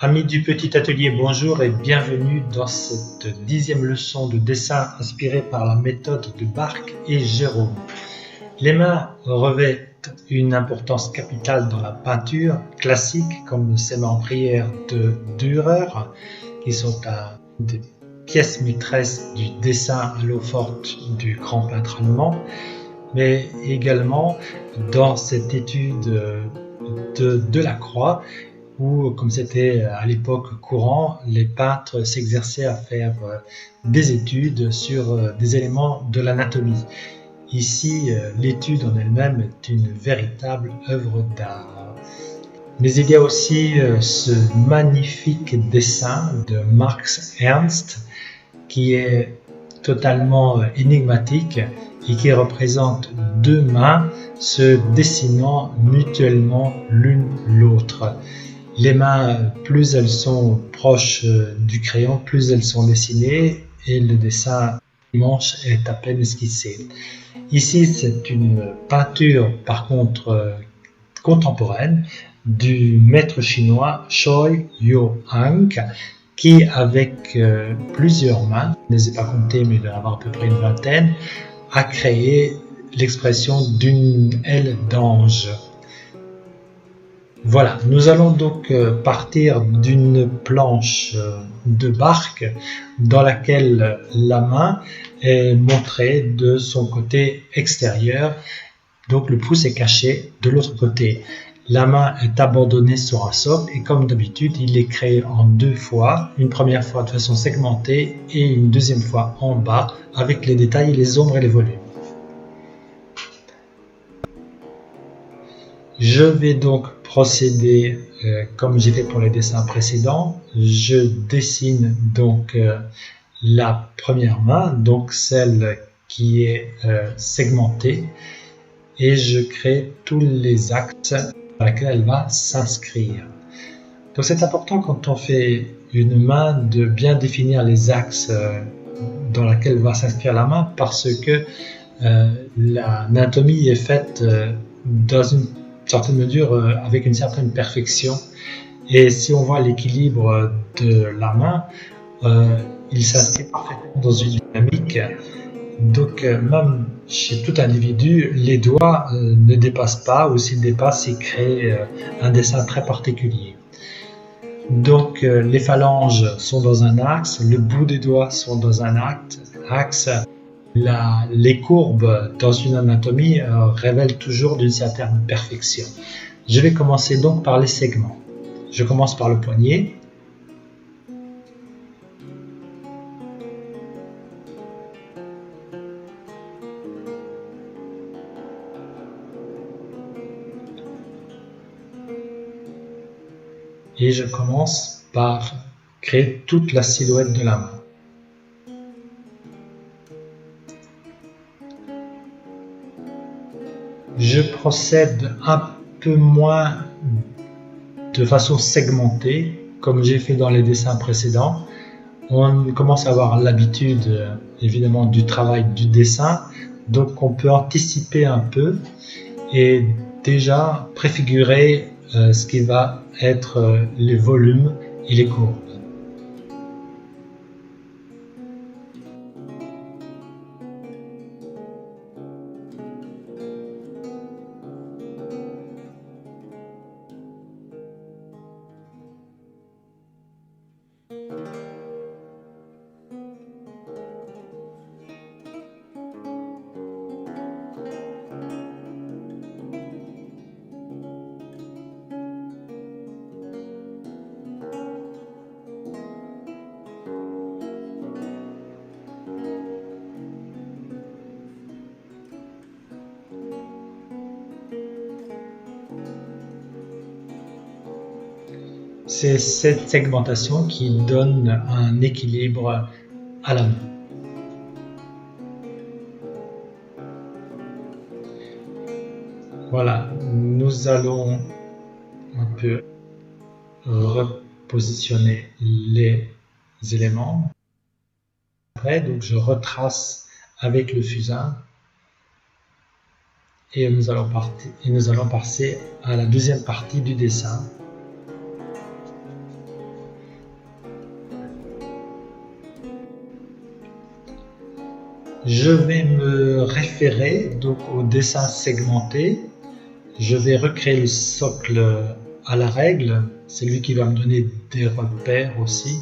Amis du petit atelier, bonjour et bienvenue dans cette 10e leçon de dessin inspirée par la méthode de Barck et Jérôme. Les mains revêtent une importance capitale dans la peinture classique, comme ces mains en prière de Dürer, qui sont des pièces maîtresses du dessin à l'eau forte du grand peintre allemand, mais également dans cette étude de Delacroix, où, comme c'était à l'époque courant, les peintres s'exerçaient à faire des études sur des éléments de l'anatomie. Ici, l'étude en elle-même est une véritable œuvre d'art. Mais il y a aussi ce magnifique dessin de Marx Ernst qui est totalement énigmatique et qui représente deux mains se dessinant mutuellement l'une l'autre. Les mains, plus elles sont proches du crayon, plus elles sont dessinées et le dessin manche est à peine esquissé. Ici, c'est une peinture, par contre, contemporaine du maître chinois Choi Yo-Hank qui, avec plusieurs mains, je ne les ai pas comptées, mais il doit y en avoir à peu près une vingtaine, a créé l'expression d'une aile d'ange. Voilà, nous allons donc partir d'une planche de Barck dans laquelle la main est montrée de son côté extérieur, donc le pouce est caché de l'autre côté. La main est abandonnée sur un socle et comme d'habitude, il est créé en deux fois, une première fois de façon segmentée et une deuxième fois en bas avec les détails, les ombres et les volumes. Je vais donc procéder comme j'ai fait pour les dessins précédents. Je dessine donc la première main, donc celle qui est segmentée, et je crée tous les axes dans lesquels elle va s'inscrire. Donc c'est important quand on fait une main de bien définir les axes dans lesquels va s'inscrire la main parce que l'anatomie est faite dans une certaine mesure avec une certaine perfection et si on voit l'équilibre de la main, il s'inscrit parfaitement dans une dynamique. Donc même chez tout individu, les doigts ne dépassent pas ou s'ils dépassent, ils créent un dessin très particulier. Donc les phalanges sont dans un axe, le bout des doigts sont dans un axe. Les courbes dans une anatomie révèlent toujours d'une certaine perfection. Je vais commencer donc par les segments. Je commence par le poignet. Et je commence par créer toute la silhouette de la main. Je procède un peu moins de façon segmentée, comme j'ai fait dans les dessins précédents. On commence à avoir l'habitude, évidemment, du travail du dessin, donc on peut anticiper un peu et déjà préfigurer ce qui va être les volumes et les courbes. C'est cette segmentation qui donne un équilibre à la main. Voilà, nous allons un peu repositionner les éléments. Après, donc je retrace avec le fusain et nous allons passer à la deuxième partie du dessin. je vais me référer donc au dessin segmenté. Je vais recréer le socle à la règle. C'est lui qui va me donner des repères aussi.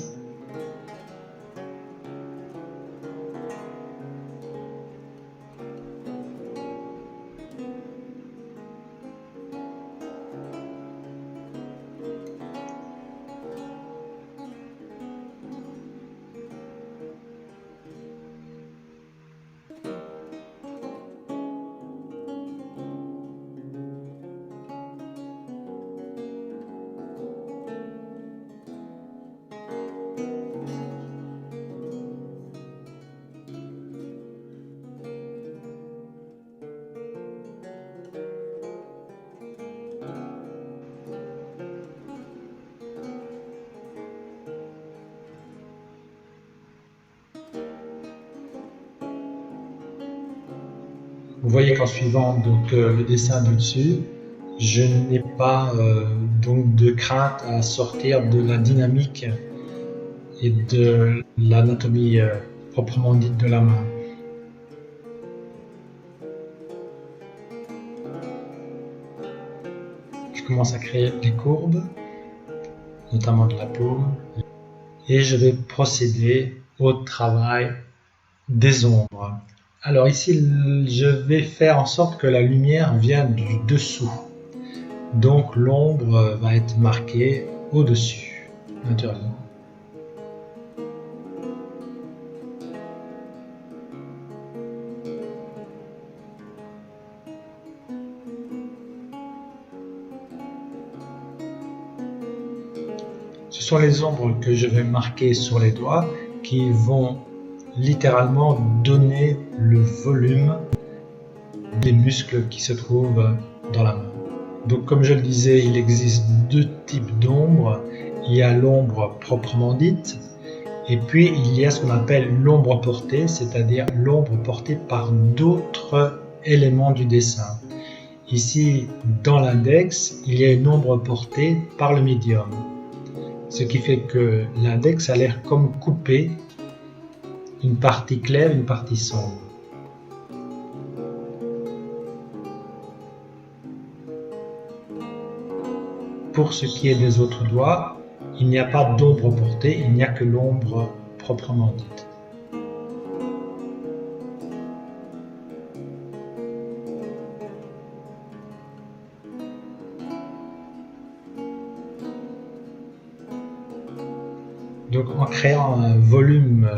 Vous voyez qu'en suivant donc, le dessin du dessus, je n'ai pas donc de crainte à sortir de la dynamique et de l'anatomie proprement dite de la main. Je commence à créer des courbes, notamment de la paume, et je vais procéder au travail des ombres. Alors ici, je vais faire en sorte que la lumière vienne du dessous. Donc l'ombre va être marquée au-dessus, naturellement. Ce sont les ombres que je vais marquer sur les doigts qui vont littéralement donner le volume des muscles qui se trouvent dans la main. Donc comme je le disais, il existe deux types d'ombres. Il y a l'ombre proprement dite, et puis il y a ce qu'on appelle l'ombre portée, c'est-à-dire l'ombre portée par d'autres éléments du dessin. Ici, dans l'index, il y a une ombre portée par le médium, ce qui fait que l'index a l'air comme coupé, une partie claire, une partie sombre. Pour ce qui est des autres doigts, il n'y a pas d'ombre portée, il n'y a que l'ombre proprement dite. Donc en créant un volume,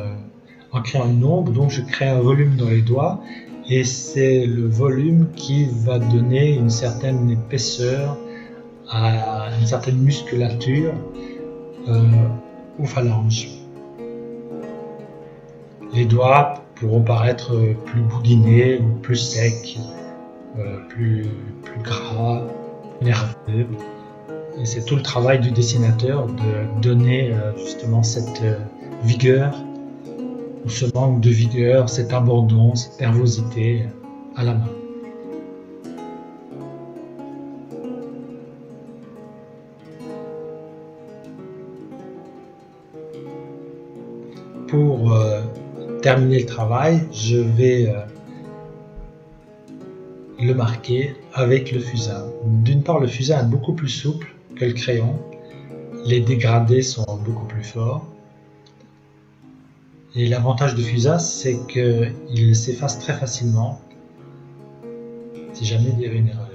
en créant une ombre, donc je crée un volume dans les doigts, et c'est le volume qui va donner une certaine épaisseur à une certaine musculature aux phalanges. Les doigts pourront paraître plus boudinés ou plus secs, plus gras, nerveux. Et c'est tout le travail du dessinateur de donner justement cette vigueur, ou ce manque de vigueur, cet abandon, cette nervosité à la main. Pour terminer le travail, je vais le marquer avec le fusain. D'une part, le fusain est beaucoup plus souple que le crayon. Les dégradés sont beaucoup plus forts. Et l'avantage du fusain, c'est qu'il s'efface très facilement si jamais il y avait une erreur.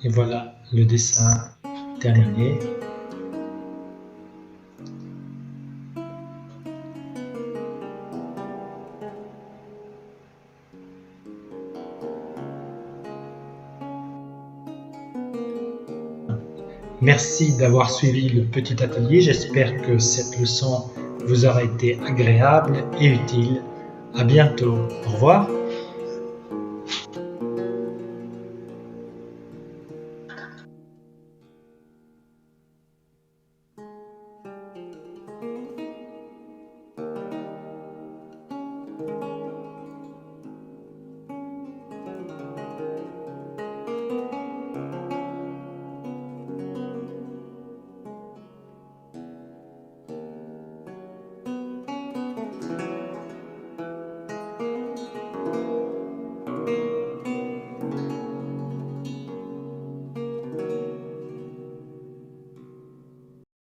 Et voilà le dessin terminé. Merci d'avoir suivi le petit atelier. J'espère que cette leçon vous aura été agréable et utile. À bientôt. Au revoir.